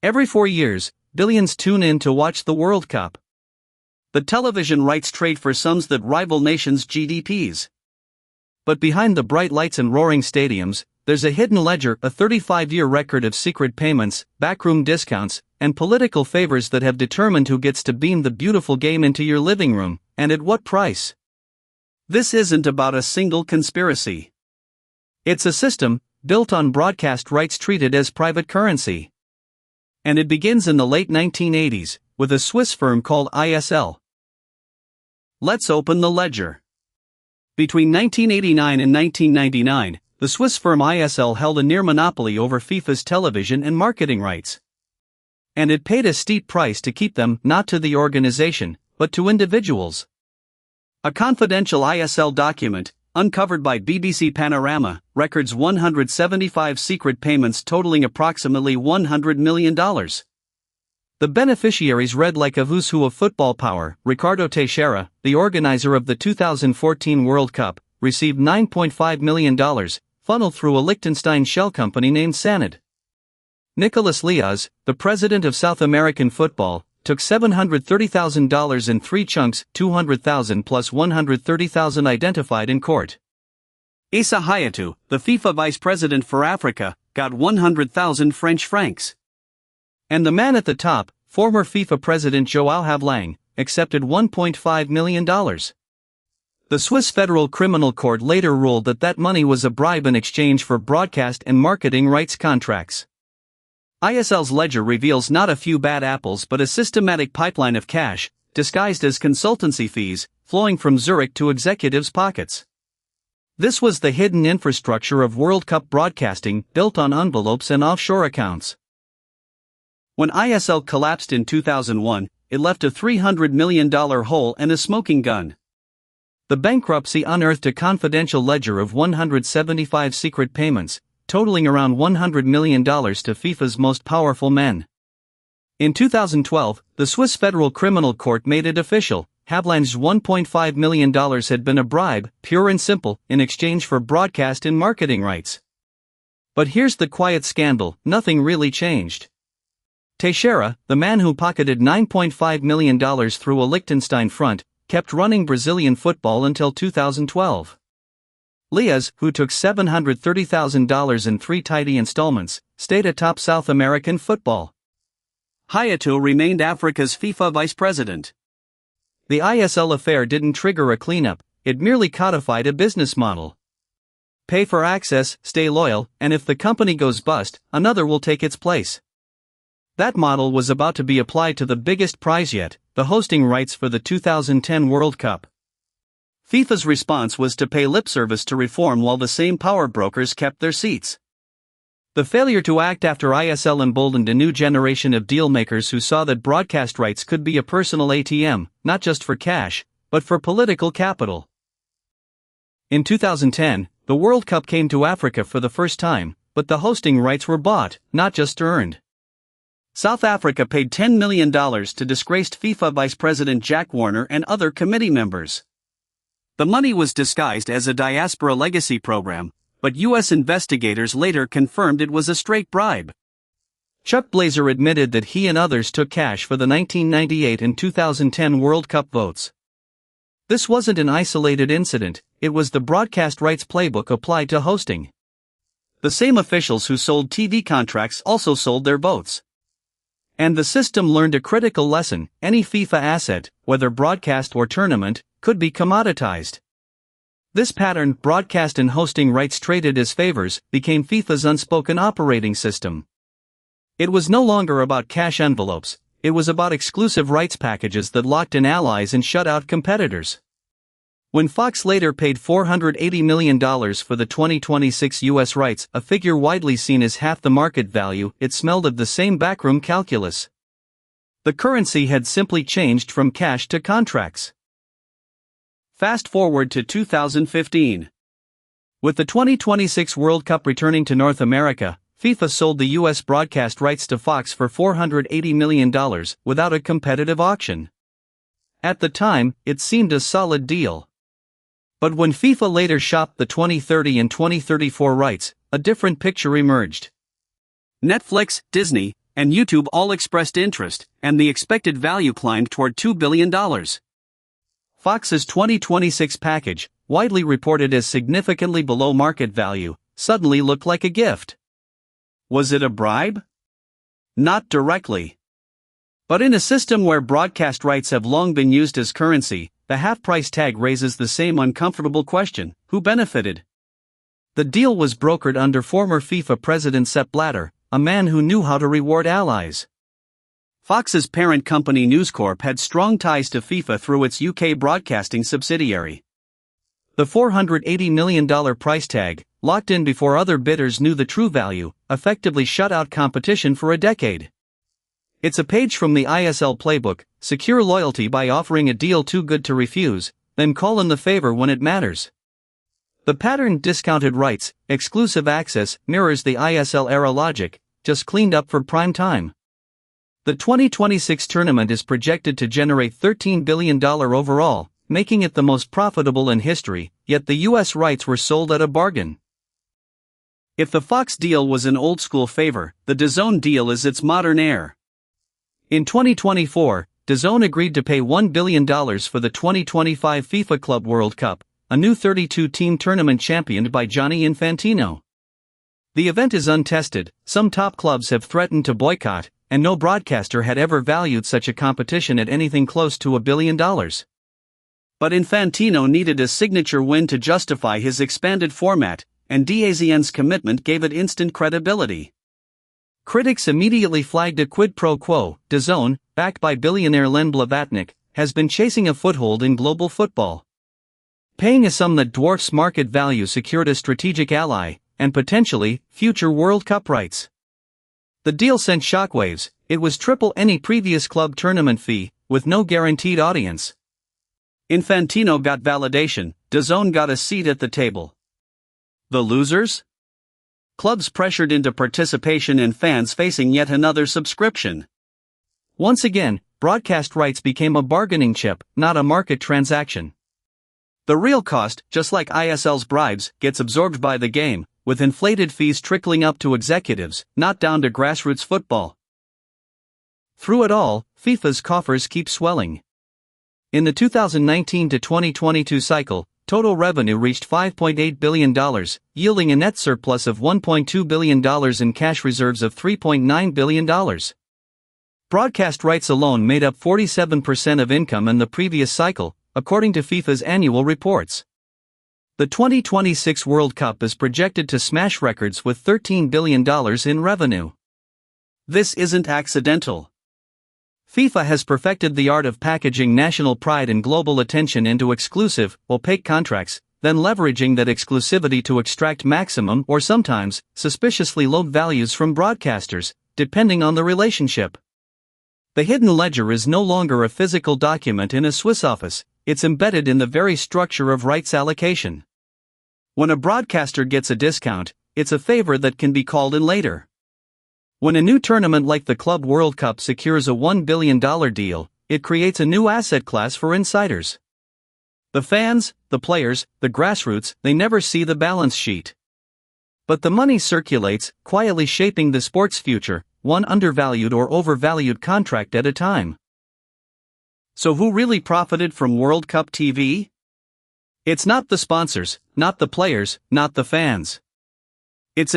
Every 4 years, billions tune in to watch the World Cup. The television rights trade for sums that rival nations' GDPs. But behind the bright lights and roaring stadiums, there's a hidden ledger, a 35-year record of secret payments, backroom discounts, and political favors that have determined who gets to beam the beautiful game into your living room, and at what price. This isn't about a single conspiracy. It's a system, built on broadcast rights treated as private currency. And it begins in the late 1980s, with a Swiss firm called ISL. Let's open the ledger. Between 1989 and 1999, the Swiss firm ISL held a near monopoly over FIFA's television and marketing rights. And it paid a steep price to keep them, not to the organization, but to individuals. A confidential ISL document, uncovered by BBC Panorama, records 175 secret payments totaling approximately $100 million. The beneficiaries read like a who's who of football power. Ricardo Teixeira, the organizer of the 2014 World Cup, received $9.5 million, funneled through a Liechtenstein shell company named Sanad. Nicolas Leaz, the president of South American football, took $730,000 in 3 chunks, $200,000 plus $130,000 identified in court. Issa Hayatou, the FIFA vice president for Africa, got 100,000 French francs. And the man at the top, former FIFA president João Havelange, accepted $1.5 million. The Swiss Federal Criminal Court later ruled that that money was a bribe in exchange for broadcast and marketing rights contracts. ISL's ledger reveals not a few bad apples but a systematic pipeline of cash, disguised as consultancy fees, flowing from Zurich to executives' pockets. This was the hidden infrastructure of World Cup broadcasting, built on envelopes and offshore accounts. When ISL collapsed in 2001, it left a $300 million hole and a smoking gun. The bankruptcy unearthed a confidential ledger of 175 secret payments, totaling around $100 million to FIFA's most powerful men. In 2012, the Swiss Federal Criminal Court made it official. Havelange's $1.5 million had been a bribe, pure and simple, in exchange for broadcast and marketing rights. But here's the quiet scandal: nothing really changed. Teixeira, the man who pocketed $9.5 million through a Liechtenstein front, kept running Brazilian football until 2012. Leaz, who took $730,000 in 3 tidy installments, stayed atop South American football. Hayatou remained Africa's FIFA vice president. The ISL affair didn't trigger a cleanup, it merely codified a business model. Pay for access, stay loyal, and if the company goes bust, another will take its place. That model was about to be applied to the biggest prize yet, the hosting rights for the 2010 World Cup. FIFA's response was to pay lip service to reform while the same power brokers kept their seats. The failure to act after ISL emboldened a new generation of dealmakers who saw that broadcast rights could be a personal ATM, not just for cash, but for political capital. In 2010, the World Cup came to Africa for the first time, but the hosting rights were bought, not just earned. South Africa paid $10 million to disgraced FIFA Vice President Jack Warner and other committee members. The money was disguised as a diaspora legacy program, but U.S. investigators later confirmed it was a straight bribe. Chuck Blazer admitted that he and others took cash for the 1998 and 2010 World Cup votes. This wasn't an isolated incident, it was the broadcast rights playbook applied to hosting. The same officials who sold TV contracts also sold their votes. And the system learned a critical lesson: any FIFA asset, whether broadcast or tournament, could be commoditized. This pattern, broadcast and hosting rights traded as favors, became FIFA's unspoken operating system. It was no longer about cash envelopes, it was about exclusive rights packages that locked in allies and shut out competitors. When Fox later paid $480 million for the 2026 U.S. rights, a figure widely seen as half the market value, it smelled of the same backroom calculus. The currency had simply changed from cash to contracts. Fast forward to 2015. With the 2026 World Cup returning to North America, FIFA sold the U.S. broadcast rights to Fox for $480 million, without a competitive auction. At the time, it seemed a solid deal. But when FIFA later shopped the 2030 and 2034 rights, a different picture emerged. Netflix, Disney, and YouTube all expressed interest, and the expected value climbed toward $2 billion. Fox's 2026 package, widely reported as significantly below market value, suddenly looked like a gift. Was it a bribe? Not directly. But in a system where broadcast rights have long been used as currency, the half-price tag raises the same uncomfortable question: who benefited? The deal was brokered under former FIFA president Sepp Blatter, a man who knew how to reward allies. Fox's parent company News Corp had strong ties to FIFA through its UK broadcasting subsidiary. The $480 million price tag, locked in before other bidders knew the true value, effectively shut out competition for a decade. It's a page from the ISL playbook: secure loyalty by offering a deal too good to refuse, then call in the favor when it matters. The pattern, discounted rights, exclusive access, mirrors the ISL era logic, just cleaned up for prime time. The 2026 tournament is projected to generate $13 billion overall, making it the most profitable in history, yet the US rights were sold at a bargain. If the Fox deal was an old-school favor, the DAZN deal is its modern heir. In 2024, DAZN agreed to pay $1 billion for the 2025 FIFA Club World Cup, a new 32-team tournament championed by Gianni Infantino. The event is untested, some top clubs have threatened to boycott, and no broadcaster had ever valued such a competition at anything close to $1 billion. But Infantino needed a signature win to justify his expanded format, and DAZN's commitment gave it instant credibility. Critics immediately flagged a quid pro quo. DAZN, backed by billionaire Len Blavatnik, has been chasing a foothold in global football. Paying a sum that dwarfs market value secured a strategic ally, and potentially, future World Cup rights. The deal sent shockwaves. It was triple any previous club tournament fee, with no guaranteed audience. Infantino got validation, DAZN got a seat at the table. The losers? Clubs pressured into participation and fans facing yet another subscription. Once again, broadcast rights became a bargaining chip, not a market transaction. The real cost, just like ISL's bribes, gets absorbed by the game, with inflated fees trickling up to executives, not down to grassroots football. Through it all, FIFA's coffers keep swelling. In the 2019 to 2022 cycle, total revenue reached $5.8 billion, yielding a net surplus of $1.2 billion and cash reserves of $3.9 billion. Broadcast rights alone made up 47% of income in the previous cycle, according to FIFA's annual reports. The 2026 World Cup is projected to smash records with $13 billion in revenue. This isn't accidental. FIFA has perfected the art of packaging national pride and global attention into exclusive, opaque contracts, then leveraging that exclusivity to extract maximum or sometimes suspiciously low values from broadcasters, depending on the relationship. The hidden ledger is no longer a physical document in a Swiss office, it's embedded in the very structure of rights allocation. When a broadcaster gets a discount, it's a favor that can be called in later. When a new tournament like the Club World Cup secures a $1 billion deal, it creates a new asset class for insiders. The fans, the players, the grassroots, they never see the balance sheet. But the money circulates, quietly shaping the sport's future, one undervalued or overvalued contract at a time. So who really profited from World Cup TV? It's not the sponsors, not the players, not the fans.